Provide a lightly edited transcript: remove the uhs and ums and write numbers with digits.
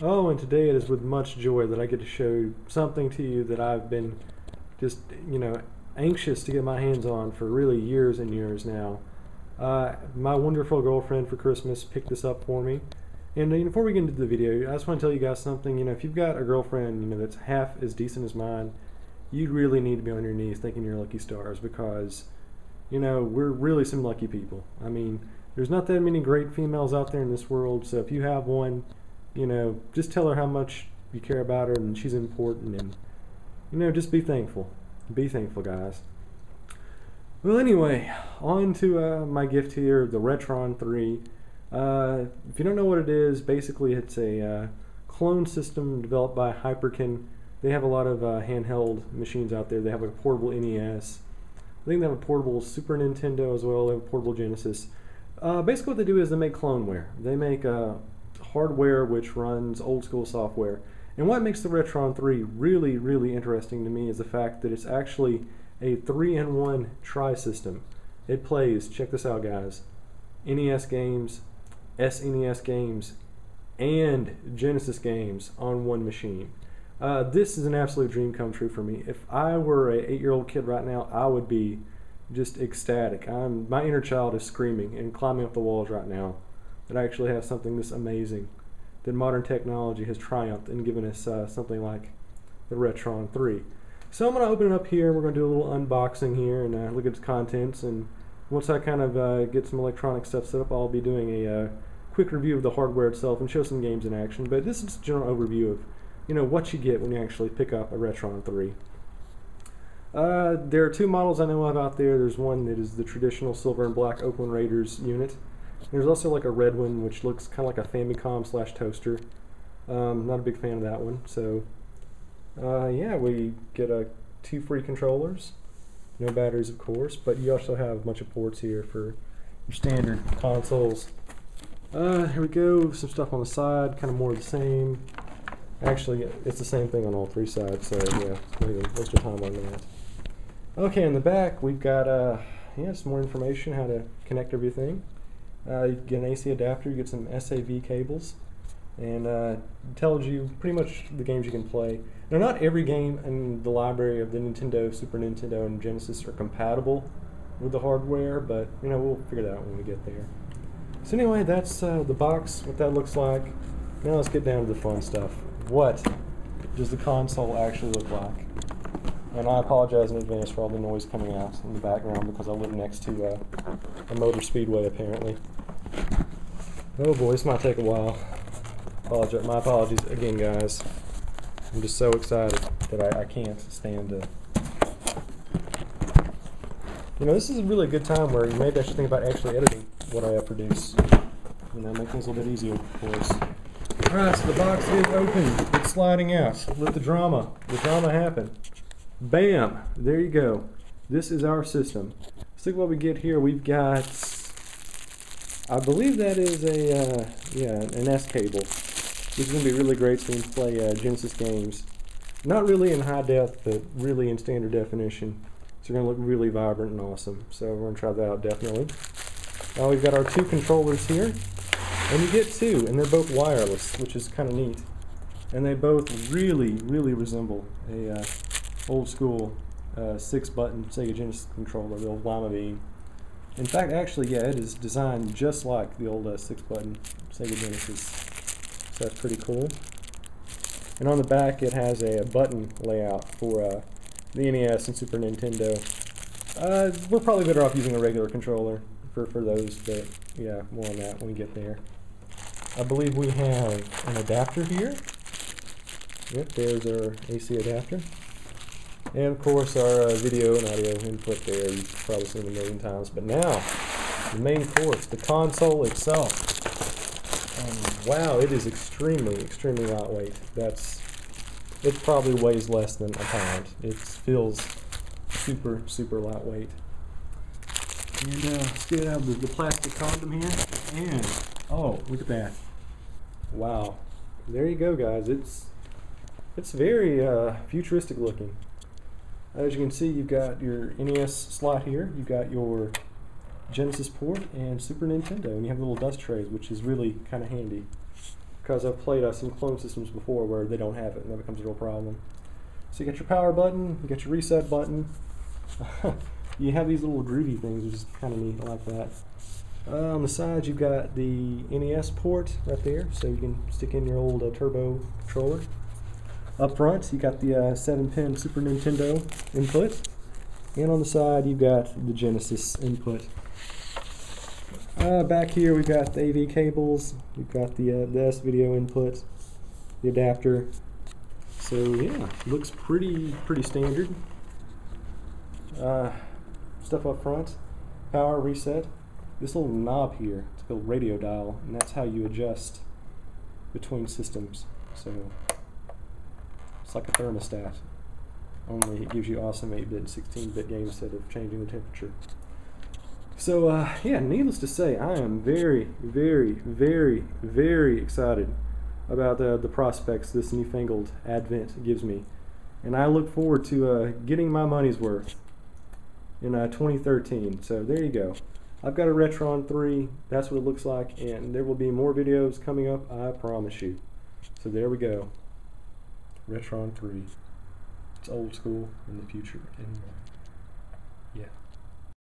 Oh, and today it is with much joy that I get to show something to you that I've been just, anxious to get my hands on for really years and years now. My wonderful girlfriend for Christmas picked this up for me. And before we get into the video, I just want to tell you guys something. If you've got a girlfriend, that's half as decent as mine, you really need to be on your knees thanking your lucky stars because, we're really some lucky people. I mean, there's not that many great females out there in this world, so if you have one, just tell her how much you care about her and she's important, and just be thankful. Be thankful, guys. Well, anyway, on to my gift here, the Retron 3. If you don't know what it is, basically it's a clone system developed by Hyperkin. They have a lot of handheld machines out there. They have a portable NES. I think they have a portable Super Nintendo as well. They have a portable Genesis. Basically what they do is they make cloneware. They make hardware which runs old school software. And what makes the Retron 3 really, really interesting to me is the fact that it's actually a 3-in-1 tri-system. It plays, check this out guys, NES games, SNES games, and Genesis games on one machine. This is an absolute dream come true for me. If I were an 8-year-old kid right now, I would be just ecstatic. My inner child is screaming and climbing up the walls right now that I actually have something this amazing, that modern technology has triumphed and given us something like the Retron 3. So I'm going to open it up here. We're going to do a little unboxing here and look at its contents. And once I kind of get some electronic stuff set up, I'll be doing a quick review of the hardware itself and show some games in action. But this is a general overview of what you get when you actually pick up a Retron 3. There are two models I know of out there. There's one that is the traditional silver and black Oakland Raiders unit. There's also like a red one which looks kind of like a Famicom slash toaster. Not a big fan of that one. So yeah, we get 2 free controllers. No batteries of course, but you also have a bunch of ports here for your standard consoles. Here we go, some stuff on the side, kind of more of the same. Actually, it's the same thing on all 3 sides, so yeah, maybe waste your time on that. Okay, in the back we've got some more information how to connect everything. You get an AC adapter, you get some SAV cables, and it tells you pretty much the games you can play. Now, not every game in the library of the Nintendo, Super Nintendo, and Genesis are compatible with the hardware, but we'll figure that out when we get there. So anyway, that's the box, what that looks like. Now let's get down to the fun stuff. What does the console actually look like? And I apologize in advance for all the noise coming out in the background because I live next to a motor speedway apparently. Oh boy, this might take a while. My apologies again, guys. I'm just so excited that I can't stand to. This is a really good time where maybe I should think about actually editing what I produce. Make things a little bit easier for us. Alright, so the box is open. It's sliding out. Let the drama happen. Bam! There you go. This is our system. Let's look what we get here. We've got, I believe that is an S cable. This is going to be really great so we can play Genesis games. Not really in high def, but really in standard definition. So they're going to look really vibrant and awesome. So we're going to try that out definitely. Now we've got our 2 controllers here. And you get 2, and they're both wireless, which is kind of neat. And they both really, really resemble a old school 6-button Sega Genesis controller, the old Lima Beam. In fact, actually, yeah, it is designed just like the old 6-button Sega Genesis. So that's pretty cool. And on the back, it has a button layout for the NES and Super Nintendo. We're probably better off using a regular controller for those, but yeah, more on that when we get there. I believe we have an adapter here. Yep, there's our AC adapter. And of course our video and audio input there, you've probably seen it a million times. But now, the main course, the console itself. And wow, it is extremely, extremely lightweight. It probably weighs less than a pound. It feels super, super lightweight. And let's get out the plastic condom here. And, oh, look at that. Wow. There you go, guys. It's very futuristic looking. As you can see, you've got your NES slot here. You've got your Genesis port and Super Nintendo. And you have little dust trays, which is really kind of handy. because I've played some clone systems before where they don't have it, and that becomes a real problem. So you got your power button, you got your reset button. You have these little groovy things, which is kind of neat. I like that. On the side, you've got the NES port right there, so you can stick in your old turbo controller. Up front, you got the 7-pin Super Nintendo input, and on the side, you've got the Genesis input. Back here, we've got the AV cables. We've got the S-video input, the adapter. So yeah, looks pretty standard. Stuff up front, power, reset. This little knob here, it's a little radio dial, and that's how you adjust between systems. So it's like a thermostat, only it gives you awesome 8-bit and 16-bit games instead of changing the temperature. So yeah, needless to say, I am very, very, very, very excited about the prospects this newfangled advent gives me, and I look forward to getting my money's worth in 2013. So there you go. I've got a Retron 3, that's what it looks like, and there will be more videos coming up, I promise you. So there we go. Retron 3. It's old school in the future anyway. Yeah.